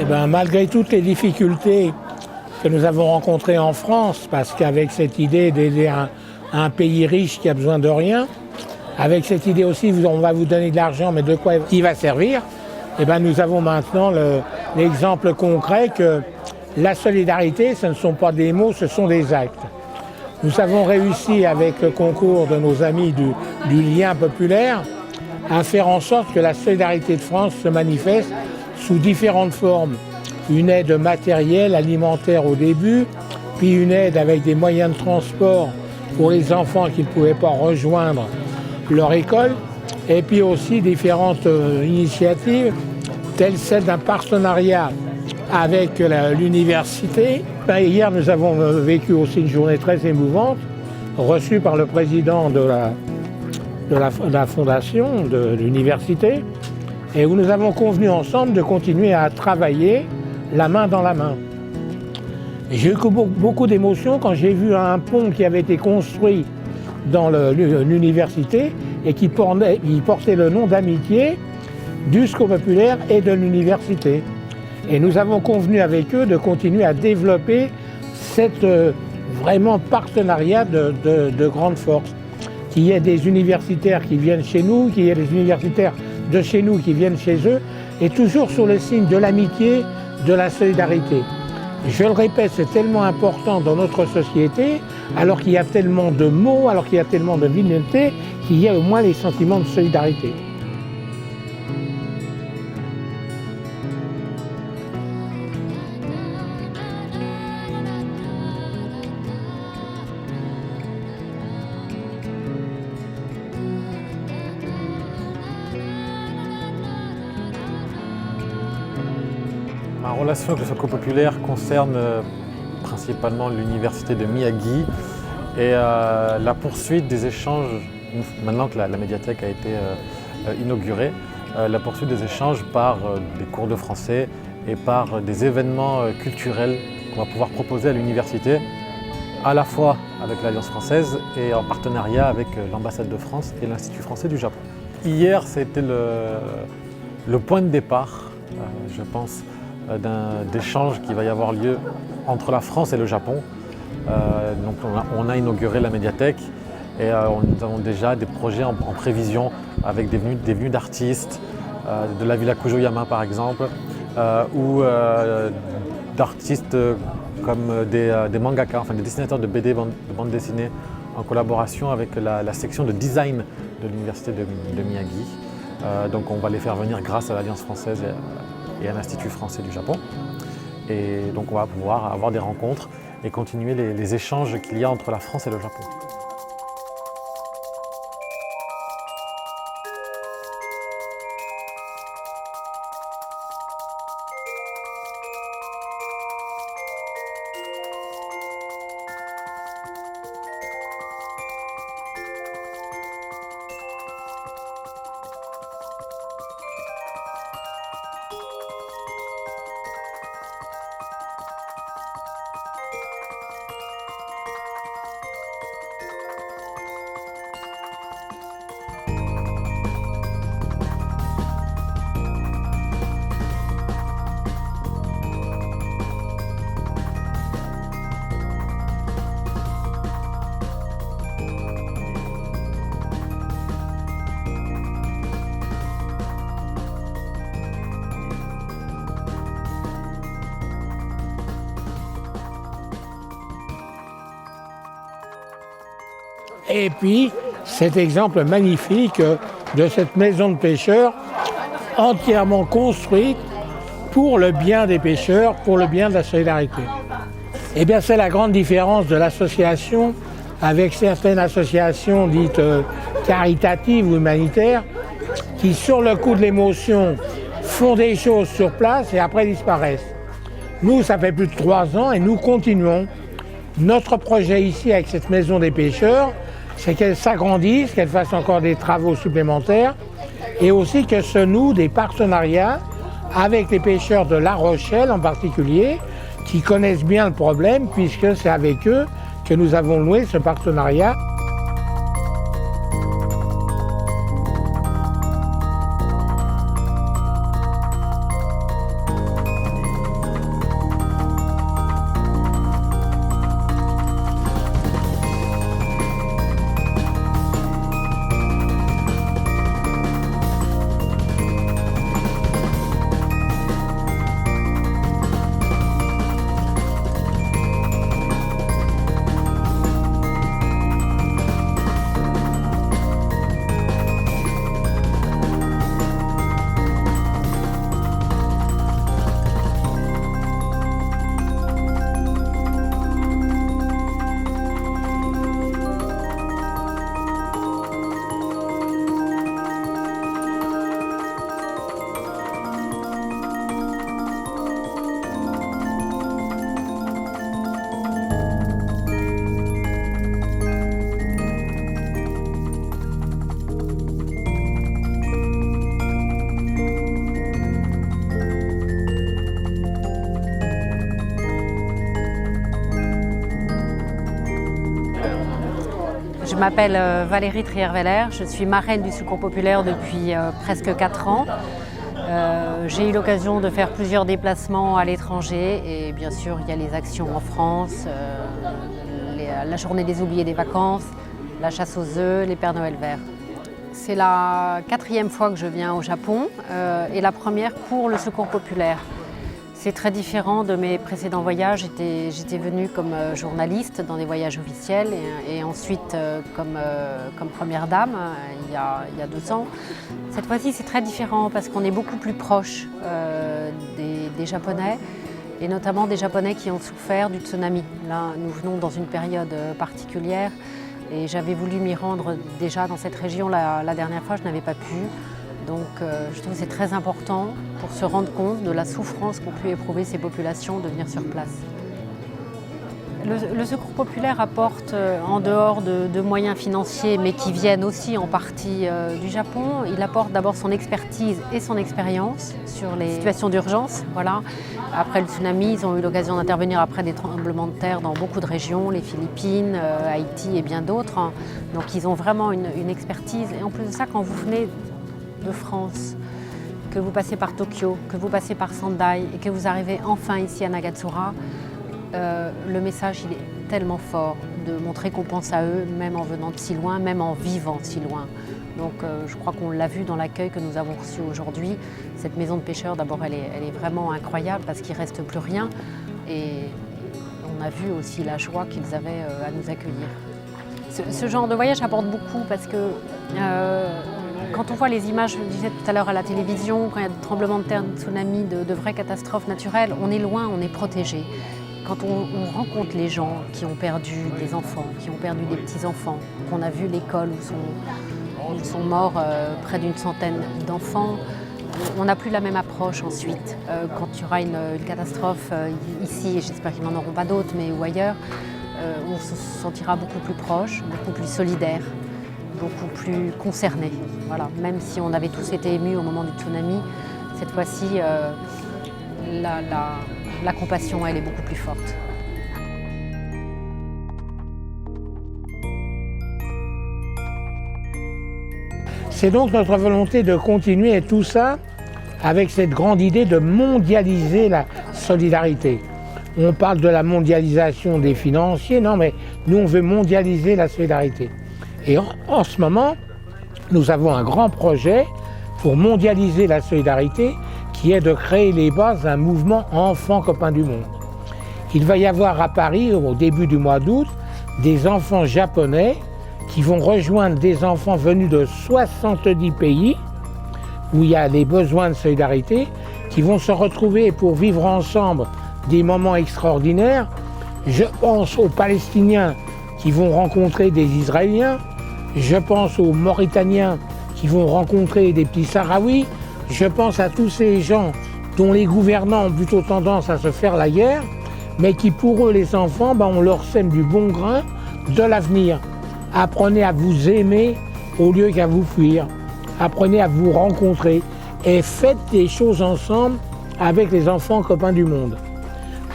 Eh bien, malgré toutes les difficultés que nous avons rencontrées en France, parce qu'avec cette idée d'aider un pays riche qui a besoin de rien, avec cette idée aussi, on va vous donner de l'argent, mais de quoi il va servir, eh bien, nous avons maintenant l'exemple concret que la solidarité, ce ne sont pas des mots, ce sont des actes. Nous avons réussi, avec le concours de nos amis du lien populaire, à faire en sorte que la solidarité de France se manifeste sous différentes formes. Une aide matérielle, alimentaire au début, puis une aide avec des moyens de transport pour les enfants qui ne pouvaient pas rejoindre leur école, et puis aussi différentes initiatives, telles celle d'un partenariat avec l'université. Hier, nous avons vécu aussi une journée très émouvante, reçue par le président de la fondation de l'université, et où nous avons convenu ensemble de continuer à travailler la main dans la main. J'ai eu beaucoup d'émotions quand j'ai vu un pont qui avait été construit dans l'université et qui portait le nom d'amitié du Secours populaire et de l'université. Et nous avons convenu avec eux de continuer à développer cette vraiment partenariat de grande force. Qu'il y ait des universitaires qui viennent chez nous, qu'il y ait des universitaires de chez nous qui viennent chez eux, et toujours sur le signe de l'amitié, de la solidarité. Je le répète, c'est tellement important dans notre société, alors qu'il y a tellement de mots, alors qu'il y a tellement de vulnérabilité, qu'il y a au moins les sentiments de solidarité. Ma relation avec le Secours populaire concerne principalement l'université de Miyagi et la poursuite des échanges, maintenant que la médiathèque a été inaugurée, la poursuite des échanges par des cours de français et par des événements culturels qu'on va pouvoir proposer à l'université, à la fois avec l'Alliance française et en partenariat avec l'ambassade de France et l'Institut français du Japon. Hier, c'était le point de départ, je pense, d'échange qui va y avoir lieu entre la France et le Japon. Donc on a inauguré la médiathèque et nous avons déjà des projets en prévision avec des venues d'artistes, de la Villa Kujoyama par exemple, ou d'artistes comme des mangaka, enfin des dessinateurs de BD, de bande dessinée, en collaboration avec la section de design de l'université de Miyagi. Donc on va les faire venir grâce à l'Alliance française et à l'Institut français du Japon. Et donc on va pouvoir avoir des rencontres et continuer les échanges qu'il y a entre la France et le Japon. Et puis, cet exemple magnifique de cette maison de pêcheurs entièrement construite pour le bien des pêcheurs, pour le bien de la solidarité. Eh bien, c'est la grande différence de l'association avec certaines associations dites caritatives ou humanitaires qui, sur le coup de l'émotion, font des choses sur place et après disparaissent. Nous, ça fait plus de 3 ans et nous continuons. Notre projet ici avec cette maison des pêcheurs, c'est qu'elle s'agrandisse, qu'elle fasse encore des travaux supplémentaires et aussi que se nouent des partenariats avec les pêcheurs de La Rochelle en particulier, qui connaissent bien le problème puisque c'est avec eux que nous avons noué ce partenariat. m'appelle Valérie Trier-Veller, je suis marraine du Secours populaire depuis presque 4 ans. J'ai eu l'occasion de faire plusieurs déplacements à l'étranger et bien sûr il y a les actions en France, la journée des oubliés des vacances, la chasse aux œufs, les Pères Noël verts. C'est la 4e fois que je viens au Japon et la première pour le Secours populaire. C'est très différent de mes précédents voyages. J'étais venue comme journaliste dans des voyages officiels et ensuite comme première dame il y a 2 ans. Cette fois-ci, c'est très différent parce qu'on est beaucoup plus proche des Japonais et notamment des Japonais qui ont souffert du tsunami. Là, nous venons dans une période particulière et j'avais voulu m'y rendre déjà dans cette région la dernière fois, je n'avais pas pu. Donc je trouve que c'est très important pour se rendre compte de la souffrance qu'ont pu éprouver ces populations de venir sur place. Le Secours populaire apporte, en dehors de moyens financiers, mais qui viennent aussi en partie du Japon, il apporte d'abord son expertise et son expérience sur les situations d'urgence. Voilà. Après le tsunami, ils ont eu l'occasion d'intervenir après des tremblements de terre dans beaucoup de régions, les Philippines, Haïti et bien d'autres. Donc ils ont vraiment une expertise. Et en plus de ça, quand vous venez de France, que vous passez par Tokyo, que vous passez par Sendai et que vous arrivez enfin ici à Nagatsura, le message il est tellement fort de montrer qu'on pense à eux, même en venant de si loin, même en vivant si loin. Donc je crois qu'on l'a vu dans l'accueil que nous avons reçu aujourd'hui. Cette maison de pêcheurs, d'abord, elle est vraiment incroyable parce qu'il ne reste plus rien. Et on a vu aussi la joie qu'ils avaient à nous accueillir. Ce genre de voyage apporte beaucoup parce que quand on voit les images, je le disais tout à l'heure à la télévision, quand il y a des tremblements de terre, de tsunamis, de vraies catastrophes naturelles, on est loin, on est protégé. Quand on rencontre les gens qui ont perdu des enfants, qui ont perdu des petits-enfants, qu'on a vu l'école où sont morts près d'une centaine d'enfants, on n'a plus la même approche ensuite. Quand il y aura une catastrophe ici, et j'espère qu'ils n'en auront pas d'autres, mais ou ailleurs, on se sentira beaucoup plus proche, beaucoup plus solidaire, beaucoup plus concerné. Voilà. Même si on avait tous été émus au moment du tsunami, cette fois-ci, la compassion, elle est beaucoup plus forte. C'est donc notre volonté de continuer tout ça avec cette grande idée de mondialiser la solidarité. On parle de la mondialisation des financiers, non mais nous on veut mondialiser la solidarité. Et en ce moment, nous avons un grand projet pour mondialiser la solidarité qui est de créer les bases d'un mouvement enfants copains du monde. Il va y avoir à Paris, au début du mois d'août, des enfants japonais qui vont rejoindre des enfants venus de 70 pays où il y a des besoins de solidarité, qui vont se retrouver pour vivre ensemble des moments extraordinaires. Je pense aux Palestiniens qui vont rencontrer des Israéliens, je pense aux Mauritaniens qui vont rencontrer des petits Sahraouis, je pense à tous ces gens dont les gouvernants ont plutôt tendance à se faire la guerre, mais qui pour eux, les enfants, on leur sème du bon grain, de l'avenir. Apprenez à vous aimer au lieu qu'à vous fuir. Apprenez à vous rencontrer et faites des choses ensemble avec les enfants copains du monde.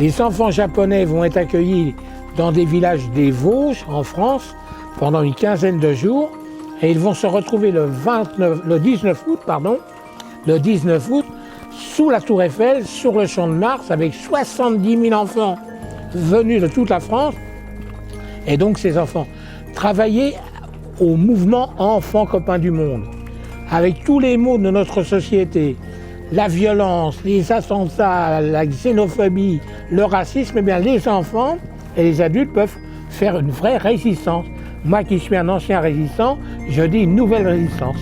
Les enfants japonais vont être accueillis dans des villages des Vosges, en France, pendant une quinzaine de jours, et ils vont se retrouver le 19 août, sous la Tour Eiffel, sur le Champ de Mars, avec 70 000 enfants venus de toute la France. Et donc ces enfants travailler au mouvement Enfants copains du monde, avec tous les maux de notre société, la violence, les attentats, la xénophobie, le racisme, eh bien les enfants et les adultes peuvent faire une vraie résistance. Moi qui suis un ancien résistant, je dis une nouvelle résistance.